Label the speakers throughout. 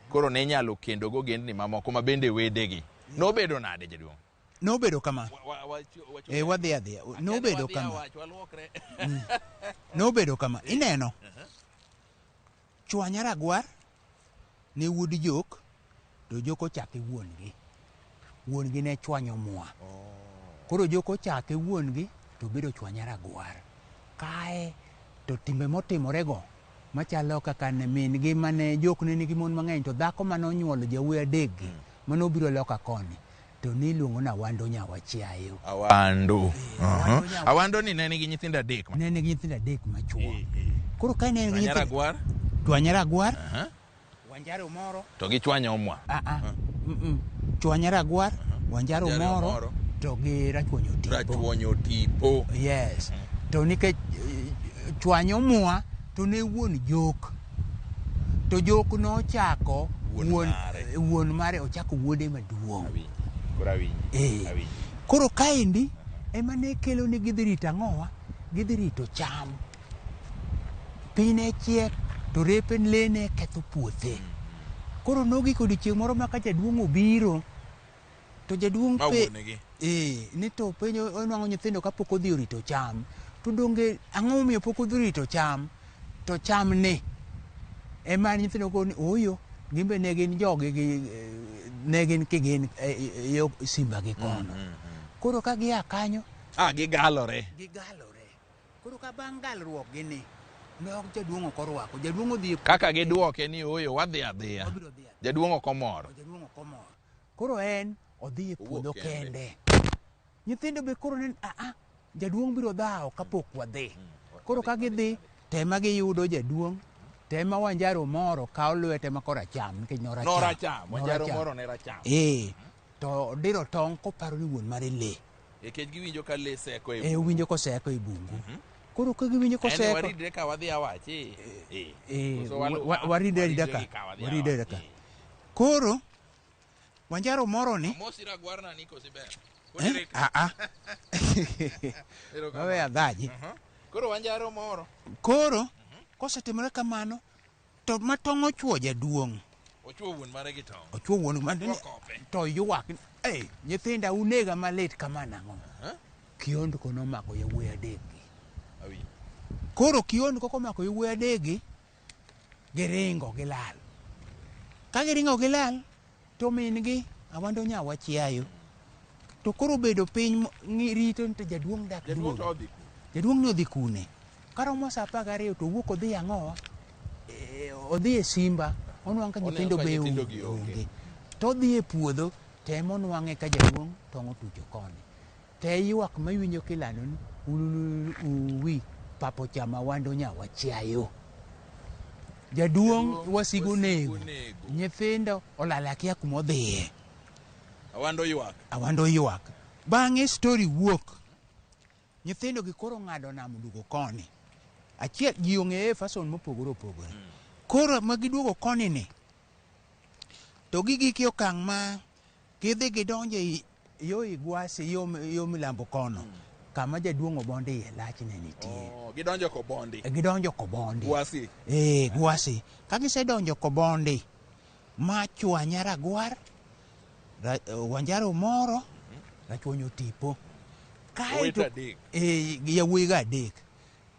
Speaker 1: koro ne nyalo kendo go gendni mamoko ma bende wedegi. Nobedo nade jaduong'?
Speaker 2: Nobedo kama. Wadhi adhiya. Nobedo kama. Nobedo kama. Ineno. Chwanya Ragwar ne wuod Jok, to Jok ochake wuongi. Wuongi ne chwanyo mua. Koro Jok ochake wuongi to bedo Chwanya Ragwar. Kae to timbe motimorego machalo kaka ne min gi mane Jok ne nigi mon mang'eny, to dhako mane onyuolo jawuoyi adekgi mane obiro loka koni to niluongo na Awando Nyawachiayo.
Speaker 1: Awando. Awando ni ne nigi nyithindo adek.
Speaker 2: Ne nigi nyithindo adek machuo. Koro ka ne nigi
Speaker 1: nyithindo Ragwar.
Speaker 2: Chwanya Ragwar. Wanjaro moro.
Speaker 1: To gi chwanyo omwa.
Speaker 2: Chwanya Ragwar, Wanjaro moro to gi Rachwonyo Tipo.
Speaker 1: Rachwonyo Tipo.
Speaker 2: Yes. To nikech chwanyo omwa to ne wuon Jok. To Jok nochako wuon mare ochako wuode maduong'. Koro kaendi ema ne kelo ni gidhi rito ang'owa, gidhi rito cham. Piny ne chiek to repe lee ne ketho puothe. Koro nogiko odiochieng' moro ma ka jaduong' obiro to jaduong' ni to penjo onwang'o nyithindo kapok odhi rito cham. To donge ang'o momiyo pok odhi rito cham? To cham ni ema nyithindo ko ni oyo gimbe ne gin jogi ne gin kigin yo simba gi kono. Koro ka gia kanyo
Speaker 1: gigalore.
Speaker 2: Koro ka bang' galruok gini nok jaduong' ok orwako. Jaduong' odhi
Speaker 1: kaka giduoke ni oyo wadhi adhiya. Jaduong' ok omor.
Speaker 2: Koro en odhi e puodho kende. Nyithindo be koro nen jaduong' biro dhawo kapok wadhi. Koro ka gidhi tema giyudo jaduong', tema Wanjaro moro kawo lwete ma koracham nikech
Speaker 1: noracham. Wanjaro moro ne racham.
Speaker 2: To diro tong' koparo ni wuon mare lee.
Speaker 1: Nikech giwinjo ka lee seko e bungu.
Speaker 2: Winjo koseko e bungu. Koro ka giwinjo koseko.
Speaker 1: Waridre ka wadhi awachi.
Speaker 2: Waridre ka. Koro Wanjaro moro ni.
Speaker 1: Mosi Ragwar na niko siber.
Speaker 2: Wawe adhaji.
Speaker 1: Koro Wanjaro moro.
Speaker 2: Koro kosetimore kamano to matong' ochwo jaduong'.
Speaker 1: Ochwo wuon mare gi tong'.
Speaker 2: Ochwo wuon mare to ywak. Nyithinda unega malit kama nang'o. Kiondko nomako yawuoyi adekgi. Koro kiondko komako yawuoyi adekgi giringo gilal. Ka giringo gilal to min gi Awando Nyawachiayo to koro bedo piny rito to jaduong' dak duogo. Jaduong' ni odhi kune. Karomo sa 12 to wuok odhi ang'owa. Odhi e simba. Onwang' ka nyithindo be onge. To odhi e puodho temo nwang'e ka jaduong' tong' otucho koni. Te ywak mawinjo kilano ni uwi papo chama Awando Nyawachiayo. Jaduong' wasigo nego. Nyithindo olala kia kumodhiye. Awando ywak. Bang'e story wuok. Nyithindo gi koro ng'ado nam duogo koni. Achiel ji ong'eye fason mopogore opogore. Koro ma giduogo koni ni to gigiki okang' ma gidhi gidonje yo Igwasi yo milambo kono kama jaduong' Obondi e lach ne nitie.
Speaker 1: Gidonjo Kobondi.
Speaker 2: Gidonjo Kobondi.
Speaker 1: Gwasi.
Speaker 2: Gwasi. Ka gisedonjo Kobondi ma Chwanya Ragwar, Wanjaro moro, Rachwonyo Tipo. Kae to yawuoyi ga adek.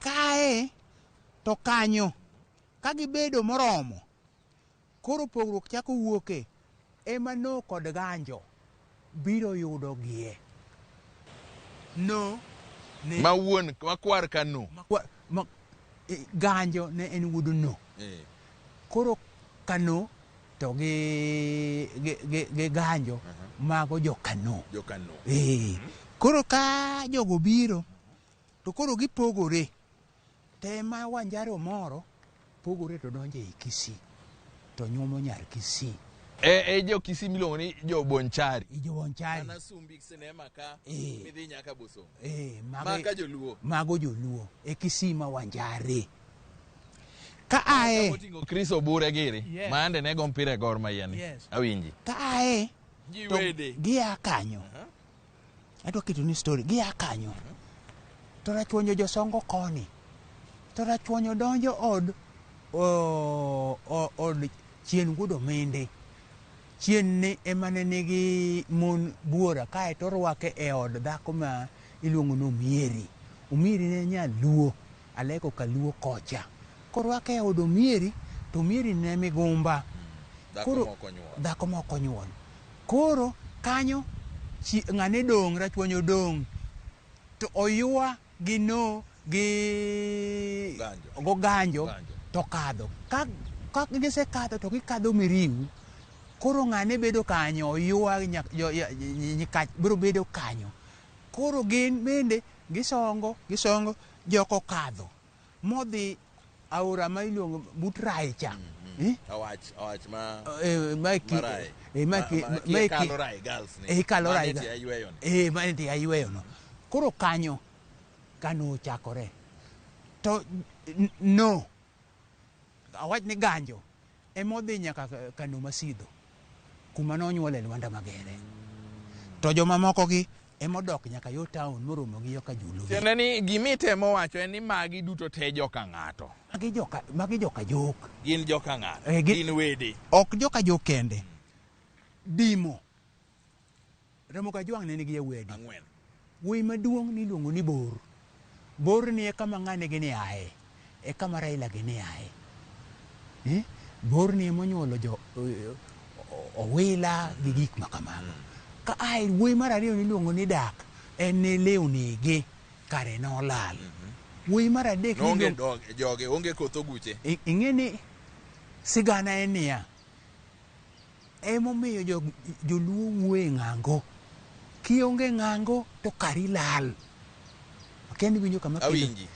Speaker 2: Kae to kanyo ka gibedo moromo. Koro pogruok chako wuoke ema no kod ganjo biro yudo gie. No ne
Speaker 1: ma wuon makwar ka no.
Speaker 2: Ganjo ne en wuod no. Koro kano to gi ganjo mago jokano. Koro ka jogo biro to koro gipogore. Tema Wanjaro moro pogore to donje e Kisii to nyuomo nyar Kisii.
Speaker 1: Jo Kisii miluongo ni jo Bonchari.
Speaker 2: Jo Bonchari.
Speaker 1: Ana Sumbik sinema ka midhi nyaka Bosom. Maka joluo.
Speaker 2: Mago joluo e Kisii ma Wanjare. Ka ae
Speaker 1: motingo Chris Obure giri mande ne go mpira Gor Mahia ni. Awinji.
Speaker 2: Ka ae
Speaker 1: jiwede
Speaker 2: gia kanyo. Adwa keto ni story gia kanyo. To Rachwonyo josongo koni. To Rachwonyo donjo od chien gudo mende. Chien ni emane nigi mon buora kae to rwake e od dhako ma iluongo no Omieri. Omieri ne nyaluo, aleko kaluo kocha. Korwake e od Omieri, to Omieri ne migumba. Dhako moko nyuol. Koro kanyo ng'ane dong, rachuonyo dong. To oyua gi no gi ganjo to kadho. Ka gisekadho to gikadho Miriu. Koro ng'ane bedo kanyo, oyua nyikach biro bedo kanyo. Koro gin bende gisongo joko kadho. Modhi aora ma iluongo but Rai cha.
Speaker 1: Awach ma
Speaker 2: kalo Rai maniti ayueyo no. Koro kanyo kano chakore. To no awach ni ganjo emodhi nyaka kano Masidho kuma nonyuole Lwanda Magere. To joma moko gi emodok nyaka yo town moromo gi yo ka Julu.
Speaker 1: Tiende ni gimitemo wacho en ni magi duto te joka ng'ato.
Speaker 2: Magi joka jok.
Speaker 1: Gin joka ng'ato. Gin wede.
Speaker 2: Ok joka jok kende. Dimo. Ramogi Ajwang' ne nigi yawedi.
Speaker 1: Ang'wen.
Speaker 2: Wuoyi maduong' niluongo ni Bor. Bor ni e kama ng'ane gi ni ae. E kama Raila gi ni ae. Bor ni emonyuolo Owila gi gik makamago. Ka ae wuoyi mar ariyo niluongo ni Dak. En ne lewni gi kare nolal. Wuoyi mar adek
Speaker 1: joge onge kotho guche.
Speaker 2: Ing'e ni sigana en niya. Emomiyo joluo wuoye ng'ango. Kionge ng'ango to kari lal. Kendi winjo kama
Speaker 1: awinji.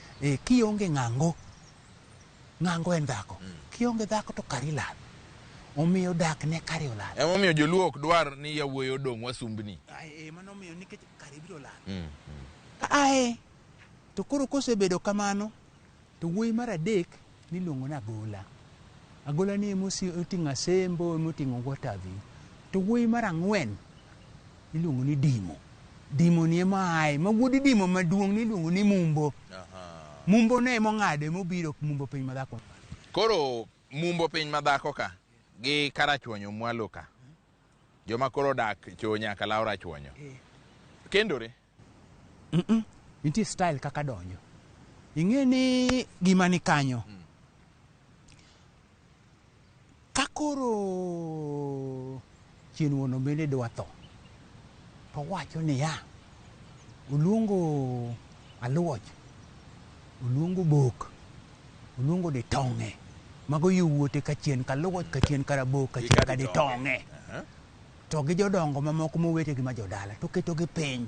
Speaker 2: Kionge ng'ango. Ng'ango en dhako. Kionge dhako to kari lal. Omiyo Dak ne kari olal.
Speaker 1: Emomiyo joluo ok dwar ni yawuoyi odong' wasumbni.
Speaker 2: Manomiyo nikech kari biro lal. Ae to koro kosebedo kamano to wuoyi mar adek niluongo ni Agola. Agola ni emoting'o Asembo, emoting'o Gwatavi. To wuoyi mar ang'wen niluongo ni Dimo. Dimo ni ema ae, ma wuodi Dimo maduong' niluongo ni Mumbo. Mumbo ne emong'ade mobiro Mumbo piny madhako.
Speaker 1: Koro Mumbo piny madhako ka gi karachuonyo mwalo ka. Joma koro dak cho nyaka law rachuonyo. Kendore?
Speaker 2: Nitie style kaka donjo. Ing'e ni gima ni kanyo. Ka koro chien wuono bende dwa tho. To wacho ni ya. Oluongo Aluoch. Oluongo Bok. Oluongo Ditong'e. Mago yowuote ka chien ka Luoch ka chien ka Rabok ka chien ka Ditong'e. To gi jodongo mamoko mowete gi ma jodala. To keto gi piny.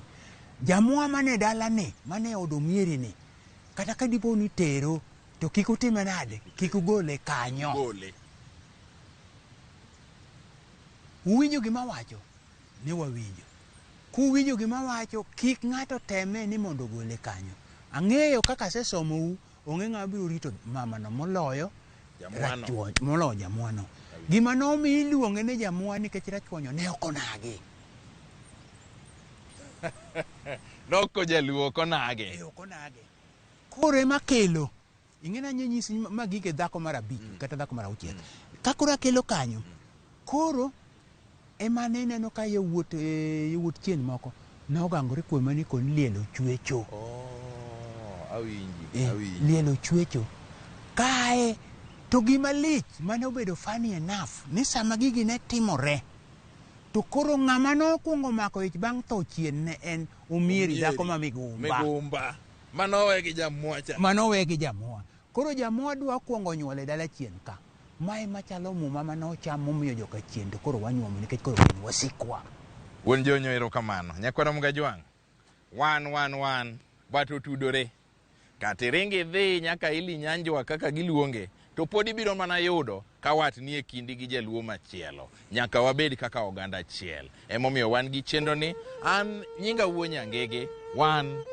Speaker 2: Jamua mane dala ni, mane od Omieri ni, kata ka dipo ni tero, to kik utime nade, kik ugole kanyo.
Speaker 1: Gole.
Speaker 2: Uwinjo gima wacho? Ne wawinjo. Kuwinjo gima wacho, kik ng'ato teme ni mondo gole kanyo. Ang'eyo kaka sesomou, onge ng'a biro rito mamano moloyo rachuonyo, moloyo jamuano. Gima nomi iluonge ni jamua nikech rachuonyo ne okonagi.
Speaker 1: Noko jaluo konage.
Speaker 2: Okonage. Kore makelo. Ing'ena nyisi magike dhako mar 5 kata dhako mar 6. Ka koro kelo kanyo. Koro emane neno ka yawuot chien moko nogangore kuom ni kon lielo chwecho.
Speaker 1: Awinji.
Speaker 2: Lielo chwecho. Kae to gima lich mane obedo funny enough ni sama gigi ne timore. To koro ng'ama nokuongo mako ich bang' tho chien ne en Omieri dhako ma migumba.
Speaker 1: Manowe gi jamua cha.
Speaker 2: Manowe gi jamua. Koro jamua dwa kuongo nyuole dala chien ka. Mae machalo muma manocham momiyo joka chien to koro wanyuomo nikech koro gin wasikwa.
Speaker 1: Wuon jonyo erokamano. Nyakwa Ramogi Ajwang'. Wan bato tudore. Katiringi dhi nyaka ili nyanjwa kaka giluonge. To podi biro mana yudo ka wat nie kindi gi jaluo machielo. Nyaka wabed kaka oganda achiel. Emomiyo wan gi chenro ni an nyinga wuo Nyangege. Wan.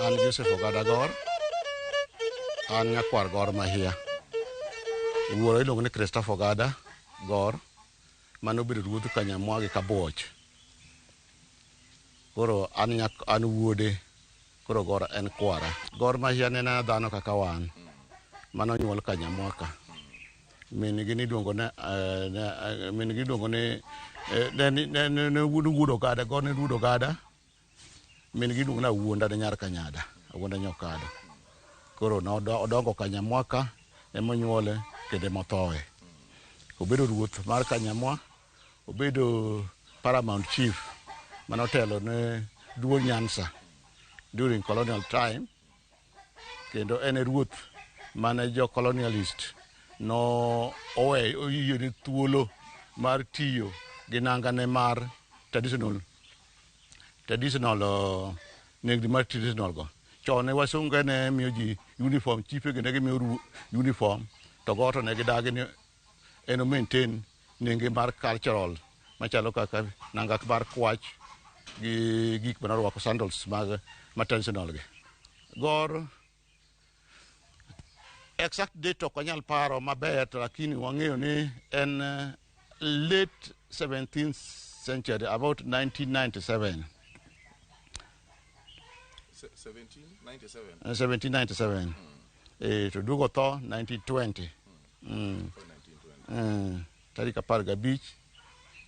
Speaker 3: An Joseph Ogadagor. an nyakwar Gor Mahia. Wuoro iluongo ni Christopher Gada Gor, mano bedo ruodh Kanyamwa gi Kabuoch. Koro an wuode, koro Gor en kwara. Gor Mahia ne na dhano kaka wan, mano nyuol Kanyamwa ka. Min gi niluongo ne ne wuodo Gada, Gor ne wuodo Gada. Min gi luongo na Wuonda ne nyar Kanyada, Wuonda Nyokado. Koro odongo Kanyamwa ka, emonyuole kendo emothoe. Obedo ruoth mar Kanyamwa, obedo paramount chief manotelo ne duol Nyanza during colonial time, kendo en ruoth mane jo colonialist no oyiene thuolo mar tiyo gi nangane mar traditional negni mar traditional go. Chon ne wasunge ne miyo ji uniform, chife ne gimiyo uniform, to goto ne gidagi ni eno maintain nenge mar cultural machalo kaka nanga mar kwach gi gik manarwako sandals mag traditional gi. Gor exact date ok anyal paro maber, lakini wang'eyo ni en late 17th century, about 1997. 1797. To dugo tho 1920. Tarik 15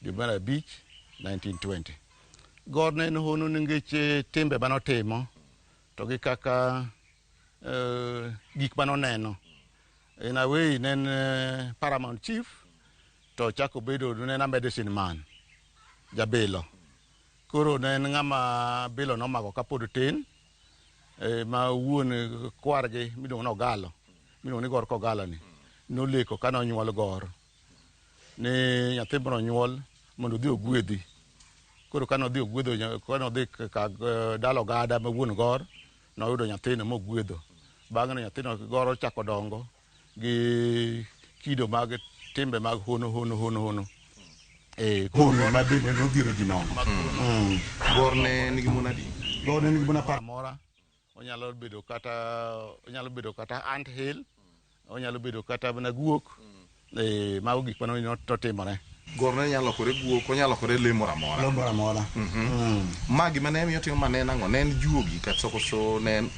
Speaker 3: dwe mar abich 1920. Gor ne en hono nikech timbe manotimo to gi kaka gik manoneno. In a way ne en paramount chief, to chako bedo ne en medicine man, jabilo. Koro ne en ng'ama bilo nomako kapod tin, ma wuon kwargi miluongo ni Ogalo, miluongo ni Gor Kogalo ni, noleko ka nonyuol Gor ni nyathi biro nyuol mondo odhi ogwedhi. Koro ka nodhi ogwedho, ka nodhi dalo Gada ma wuon Gor, noyudo nyathino mogwedho. Bang'e nyathino Gor ochako dongo gi kido mag timbe mag hono. Hono ma bende nodhiero ji nono.
Speaker 1: Gor ne nigi mon adi?
Speaker 3: Gor ne nigi mon apar mora. Onyalo bedo kata Ant Hill, onyalo bedo kata mana guok. Mago gik manotimore.
Speaker 1: Gor ne nyalo lokore guok, onyalo lokore le moro amora. Ma gima ne miyo timo mane nang'o? Ne en juogi kata koso ne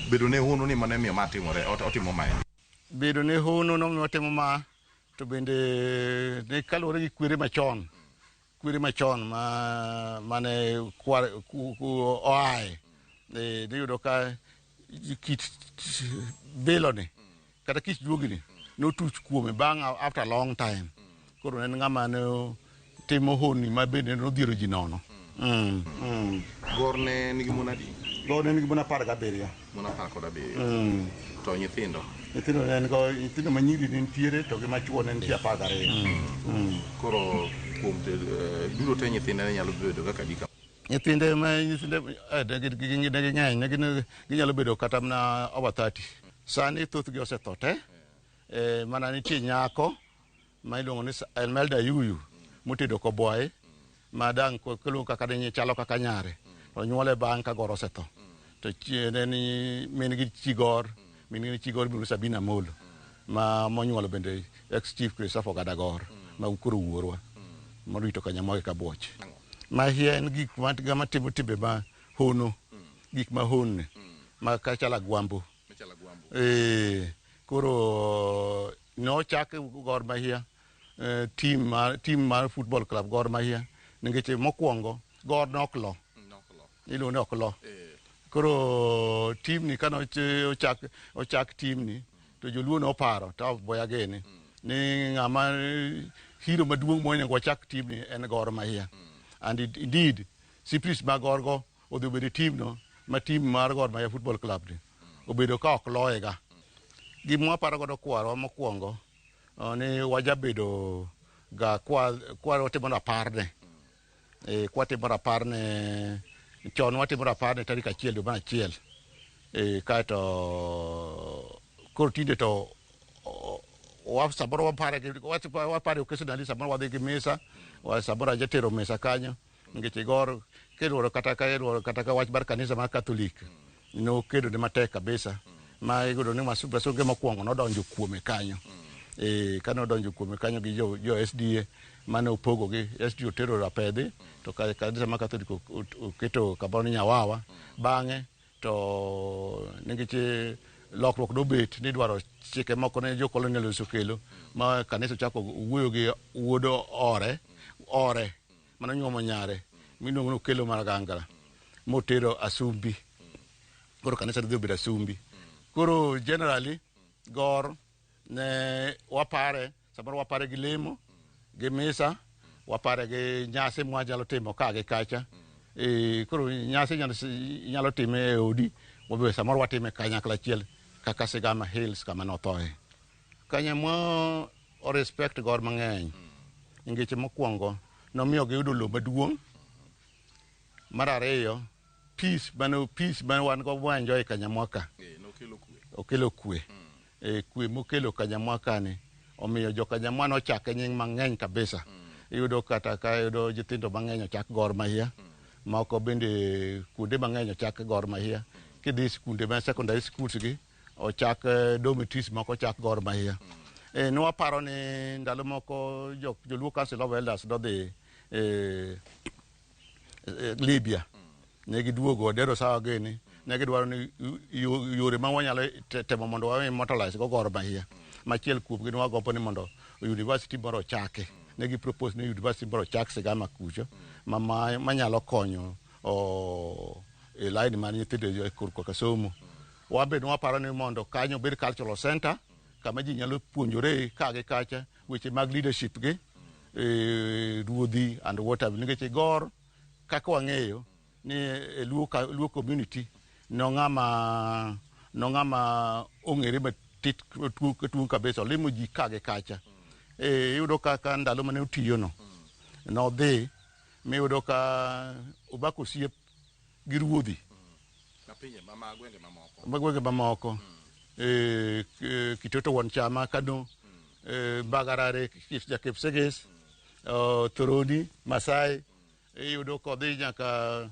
Speaker 1: bedo ne hono ni mane miyo ma timore, otimo ma en?
Speaker 3: Bedo ne hono nomiyo otimo ma, to bende ne kaluwore gi kwere machon mane oae. Niyudo ka kit biloni kata kit juogni notuch kuome bang' after a long time. Koro en ng'ama ne timo honni ma bende nodhiero ji nono.
Speaker 1: Gor ne nigi mon adi?
Speaker 3: Gor ne nigi mon 17.
Speaker 1: Mon 17. To nyithindo
Speaker 3: manyiri ne nitiere, to gi machuo ne nitie 12.
Speaker 1: Koro kuom biro te nyithinde ne nyalo bedo kaka dika?
Speaker 3: Nyithinde ng'eny, ginyalo bedo kata mana over 30. Sani thothgi osetho te. Mana nitie nyako ma iluongo ni Elmelda Yuyu motedo Kobwaye, ma dang' kelo kaka ne chalo kaka nyare, to nyuole bang' ka Gor osetho. To min gi chi Gor miluongo Sabina Molo, ma monyuolo bende ex chief Christopher Gada Gor, ma koro wuorwa morito Kanyamwa gi Kabuoch. Mahia en gik matimo timbe ma hono, gik ma honne, ma kachala Gwambo. Koro nochak Gor Mahia, team mar football club Gor Mahia, nikech mokwongo Gor noklo. Iluongo ni oklo. Koro team ni kano ochak team ni, to joluo noparo, to boya gene, ni ng'ama hero maduong' monego wachak team ni en Gor Mahia. And indeed, Cyprus ma Gor go odhi obedo team no, ma team mar Gor Mahia football club ni obedo ka ok loyega. Gima waparo godo kwarwa mokwongo ni wajabedo ga watimo raparne. Kwatimo raparne chon, watimo raparne tarik 1 dwe mar 1. Kaeto koro tinde to samoro wapare occasionally, samoro wadhi gi mesa, samoro ajatero mesa kanyo, nikech Gor kedo kata ka wach mar kanisa mar Catholic no kedo ne matek kabisa ma iyudo ni masuke mokwongo nodonjo kuome kanyo. Kane odonjo kuome kanyo gi jo SDA mane opogogi, SDA otero rapedhi to kanisa ma Katholik oketo kamoro ni Nyawawa. Bang'e to nikech lokruok nobet ni dwaro chike moko ne jo colonials okelo ma kanisa chako wuoyo gi wuod ore mane nyuomo nyare miluongo ni Okelo Maragangla motero Asumbi. Koro kanisa dhi obedo Asumbi. Koro generally Gor ne wapare, samoro wapare gi lemo, gi misa, wapare gi nyasi mwanyalo timo ka gi kacha. Koro nyasi nyalo time e odi, wabe samoro watime kanyakla achiel kaka Sigama Hills kama nothoe. Kanyamwa o respect Gor mang'eny. Ngeche mokwongo nomiyo giyudo lowo maduong'. Mar ariyo, peace mane wan go wanjo e Kanyamwa ka. Okelo kwe. Kwe mokelo Kanyamwa ka ni omiyo jo Kanyamwa nochake nying mang'eny kabisa. Iyudo kata ka yudo nyithindo mang'eny ochak Gor Mahia. Moko bende kuonde mang'eny ochak Gor Mahia. Kidhi skunde ma secondary schools gi ochak dormitories moko ochak Gor Mahia. Nwaparo ni ndalo moko joluo Council of Elders dodhi Libya. Ne giduogo dero sawa gini. Ne gidwaro ni yore ma wanyalo temo mondo wa immortalize go Gor Mahia. Machiel kuom gi nwagombo ni mondo university moro chake. Ne gipropose ni university moro chak Sigama kucho manyalo konyo e line mar nyithindo e korka somo. Wabe nwaparo ni mondo kanyo bed cultural center kama ji nyalo puonjore ka gi kacha weche mag leadership gi ruodhi and whatever. Nikech Gor kaka wang'eyo ni luo community no ng'ama ong'ere matit tung kabisa limo ji ka gi kacha. Iyudo kaka ndalo mane otiyo nodhi miyudo ka obako siep gi ruodhi magwenge mamoko. Kitoto Wuon Chama Kano, Bagarare Jakepsegis, Toroni, Masai, iyudo kodhi nyaka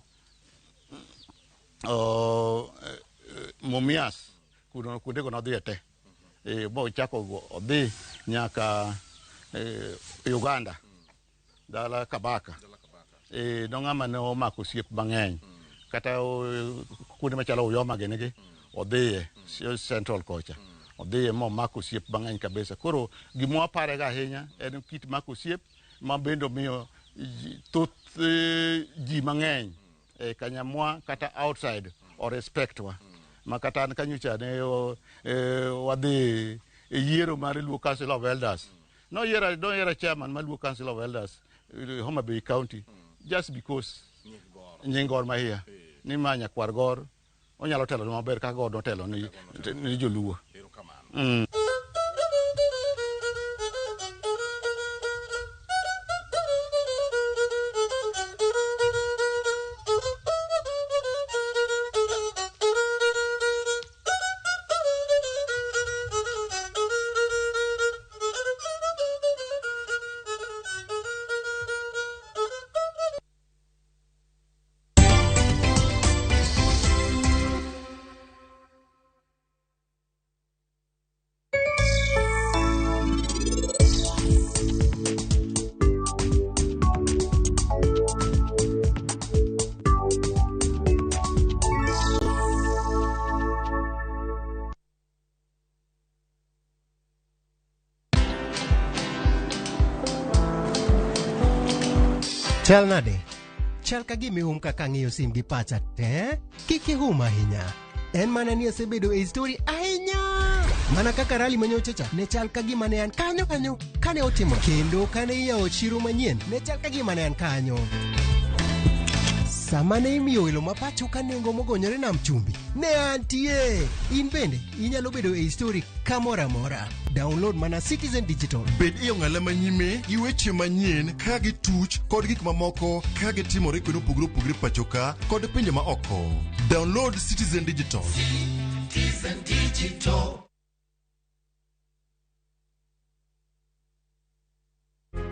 Speaker 3: Mumias kuonde go nodhi ete. Bo chako odhi nyaka Uganda, dala Kabaka. Nong'ama ne omako siep mang'eny. Kata kuonde machalo Uyoma genegi odhiye Central kocha. Odhiye momako siep mang'eny kabisa. Koro gimwa pare ga ahinya en kit mako siep ma bendo miyo thoth ji mang'eny Kanyamwa kata outside o respect wa. Makata an kanyocha ne wadhi yiero mar Luo Council of Elders. No yiero chairman mar Luo Council of Elders Homa Bay County just because nying Gor Mahia ni manya kwar Gor onyalo telo maber ka Gor notelo ni joluo.
Speaker 4: Chal nade? Chal ka gimi kaka ng'iyo sim gi pacha te? Kiki ahinya. En mana ni asebedo e story ahinya. Mana kaka rally manyochacha ne chal ka gima ne an kanyo kane otimo. Kendo kane iyawo chiro manyien ne chal ka gima ne an kanyo. Sama ne imiyo welo mapacho ka nengo mogonyore nam chumbi ne antie. In bende inyalo bedo e story kamoro amora. Download mana Citizen Digital.
Speaker 5: Bed iyo ng'ala manyime gi weche manyien ka gi tuch kod gik mamoko ka gitimore kuonde opogore pacho ka kod pinje ma oko. Download Citizen Digital. Citizen Digital.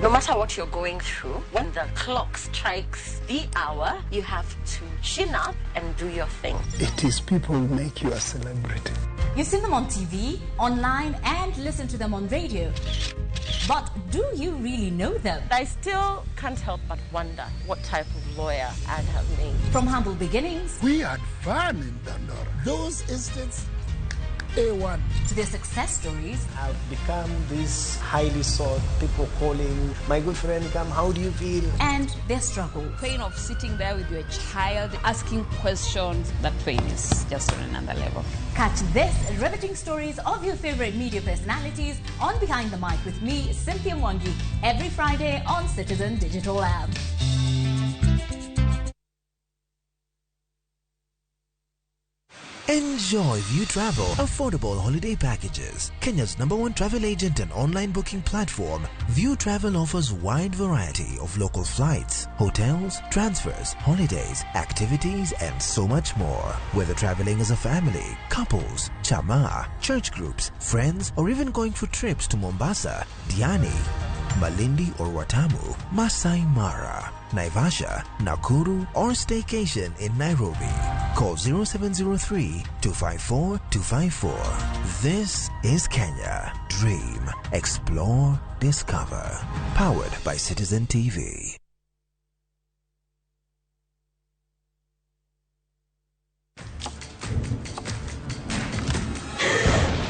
Speaker 6: No matter what you're going through, when the clock strikes the hour, you have to chin up and do your thing.
Speaker 7: It is people who make you a celebrity.
Speaker 8: You see them on TV, online, and listen to them on radio. But do you really know them?
Speaker 6: I still can't help but wonder what type of lawyer I'd have made.
Speaker 8: From humble beginnings,
Speaker 7: We had fun in Dandora. Those instances, A1.
Speaker 8: to their success stories,
Speaker 9: I've become this highly sought, people calling, my good friend, come, how do you feel?
Speaker 8: and their struggle.
Speaker 10: Pain of sitting there with your child, asking questions, that pain is just on another level.
Speaker 8: Catch this riveting stories of your favorite media personalities on Behind the Mic with me, Cynthia Mwangi, every Friday on Citizen Digital app.
Speaker 11: Enjoy View Travel affordable holiday packages. Kenya's #1 travel agent and online booking platform, View Travel offers wide variety of local flights, hotels, transfers, holidays, activities, and so much more. Whether traveling as a family, couples, chama, church groups, friends, or even going for trips to Mombasa, Diani, Malindi or Watamu, Masai Mara, Naivasha, Nakuru, or staycation in Nairobi. Call 0703-254-254. This is Kenya. Dream, explore, discover. Powered by Citizen TV.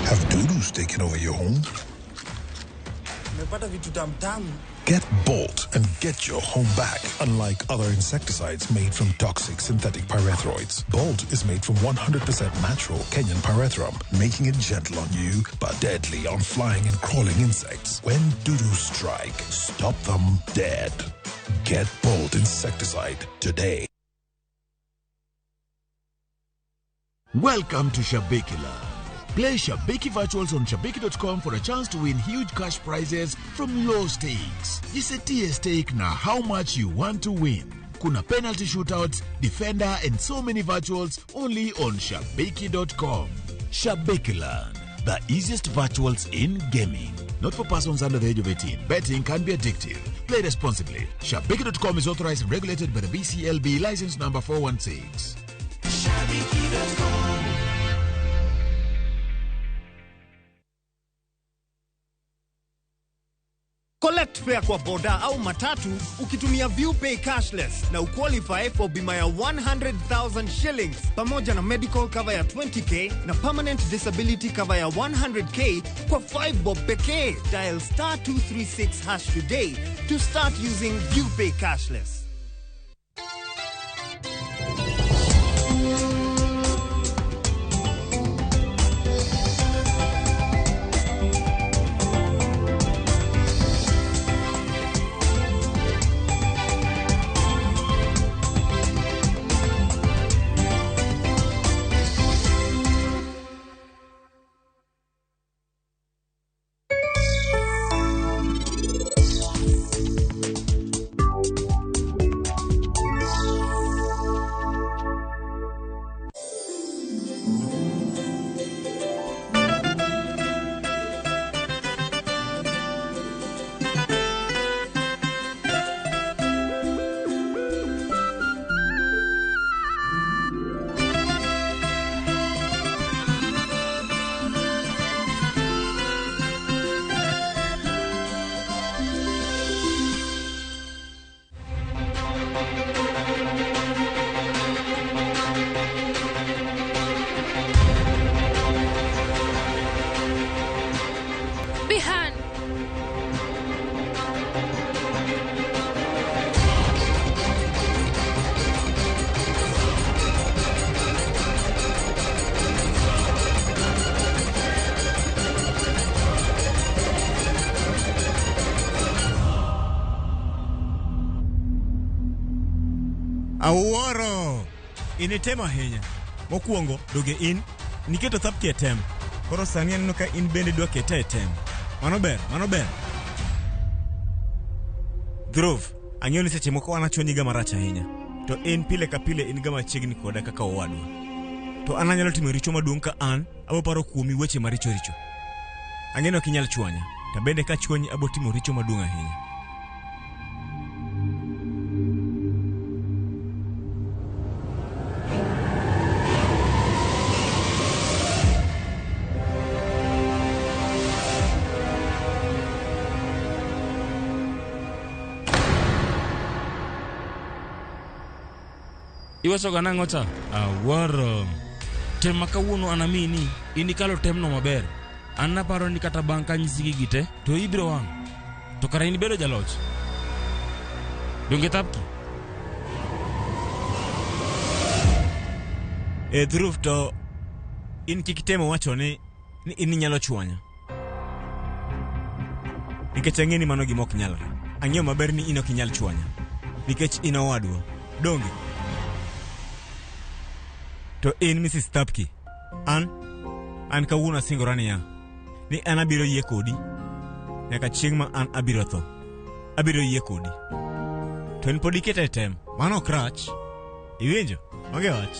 Speaker 5: Have doodles taken over your home? Get Bolt and get your home back. Unlike other insecticides made from toxic synthetic pyrethroids, Bolt is made from 100% natural Kenyan pyrethrum, making it gentle on you but deadly on flying and crawling insects. When doodoo strike, stop them dead. Get Bolt insecticide today.
Speaker 12: Welcome to Shabikila. Play Shabiki Virtuals on Shabiki.com for a chance to win huge cash prizes from low stakes. Jisetie stake na how much you want to win. Kuna penalty shootouts, defender, and so many virtuals only on Shabiki.com. Shabikiland, the easiest virtuals in gaming. Not for persons under the age of 18. Betting can be addictive. Play responsibly. Shabiki.com is authorized and regulated by the BCLB license number 416. Shabiki.com.
Speaker 13: Collect fare kwa boda au matatu ukitumia ViewPay cashless na uqualify for bima ya 100,000 shillings pamoja na medical cover ya 20k na permanent disability cover ya 100k kwa 5 bob pekee. Dial *236# today to start using ViewPay cashless.
Speaker 14: Awuoro initemo ahinya. Mokuongo doge in niketo thapki e tem. Koro sani aneno ka in bende dwa keta e tem. Mano ber. Dhruv, ang'eyo ni seche moko anachoni ga marach ahinya. To in pile ka pile in ga machiegni koda kaka owadwa. To an anyalo timo richo maduong' ka an abo paro kuomi weche maricho richo. Ang'eyo kinyal chwanya, to bende ka chwonyi abo timo richo maduong' ahinya.
Speaker 15: Iwacho ga nang'o cha? Awaro. Tem makawuono anamini, inikalo temno maber. An naparo ni kata bang' ka nyisigi gite, to ibiro wang'. To kara in bedo jaloch. Donge tapki?
Speaker 14: Dhruv to in kikitemo wacho ni in nyalo chwanya. Nikech ang'e ni mano gimok nyalre. Ang'eyo maber ni in ok inyal chwanya. Nikech in owadwa. Donge? To in Mrs. Tapki. An kawuono asingora niya. Ni an abiro yie kodi. Nyaka chieng' ma an abiro tho. Abiro yie kodi. To en pod ikete tem. Mano ok rach. Iwinjo? Onge wach.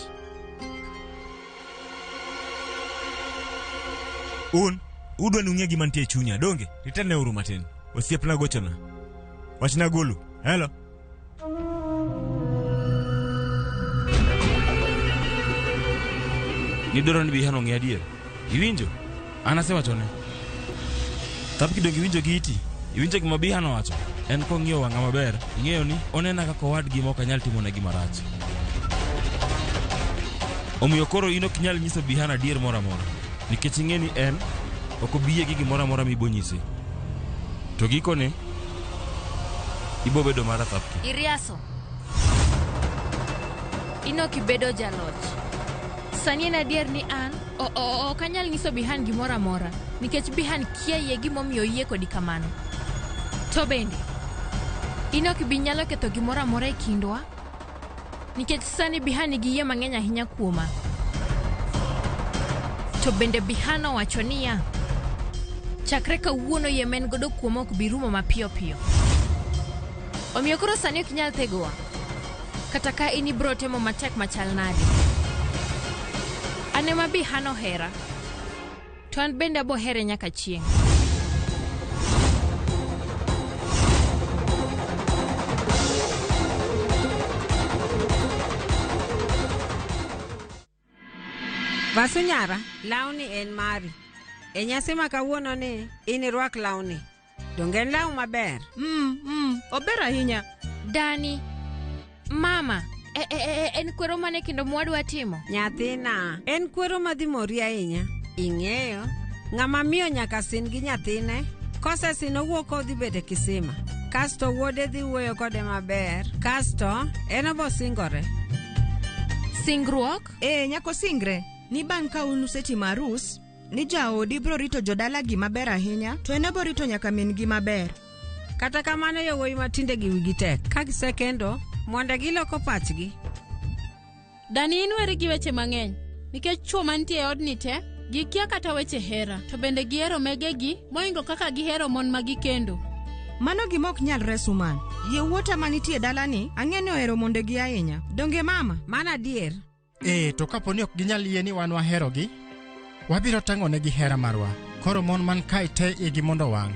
Speaker 14: Udwa nung'e gima nitie chunya, donge? Ritane uru matin. Osiepna gochona. Wachna golu. Hello.
Speaker 15: Nidoro ni bihano ng'e adier. Iwinjo? An asewachone. Tapki donge iwinjo gi iti? Iwinjo gima bihano wacho? En kong'iyo wang'a maber. Ing'eyo ni onena kaka owadgi ma ok anyal timone gima rach. Omiyo koro in ok nyal nyiso bihano adier moro amora. Nikech ing'e ni en ok obiye gi gimoro amora mibonyise. To gikone ibo bedo mara Tapki.
Speaker 16: Iriaso. Ino kibedo jaloch. Sani en adier ni an ok anyal nyiso Bihan gimoro amora nikech Bihan kia yie gimomiyo yie kodi kamano. To bende ino kibi nyalo ketho gimoro amora e kindwa nikech sani Bihan nigi yie mang'eny ahinya kuoma. To bende Bihan owacho niya, chakre kawuono yie men godo kuoma ok bi rumo mapiyo piyo. Omiyo koro sani ok nyal thegowa kata ka in ibro temo matek machal nade. Ane ma Bihan ohera, to an bende abo here nyaka chieng'.
Speaker 17: Vasunyara, launi en mari. E nyasi ma kawuono ni, inirwak launi. Donge en lau maber?
Speaker 16: Ober ahinya. Dani, mama, en kwero mane kendo mwadwa timo?
Speaker 17: Nyathina, en kwero madhi mori ahinya. Ing'eyo, ng'ama miyo nyaka sin gi nyathine, kose sin owuok odhi bede kisima. Kasto wuode dhi wuoyo kode maber, kasto en obo singore.
Speaker 16: Singruok?
Speaker 18: Nyako singre. Ni bang' ka unu setimo arus, ni jaodi bro rito jodala gi maber ahinya, to en ebo rito nyaka min gi maber.
Speaker 17: Kata kamano yowuoyi matinde gi wigi tek. Ka gisekendo, monde giloko pachgi.
Speaker 16: Dani inweri gi weche mang'eny, nikech chuo mantie e odni te, gikia kata weche hera, to bende gihero megegi, moingo kaka gihero mon magikendo.
Speaker 18: Mano gimok nyal resu man. Yie wuota manitie dalani, ang'eni ohero mondegi ahinya. Donge mama?
Speaker 17: Mana adier.
Speaker 19: To kaponi ok ginyal yie ni wan waherogi, wabiro tang'onegi hera marwa. Koro mon man kae te igi mondo wang'.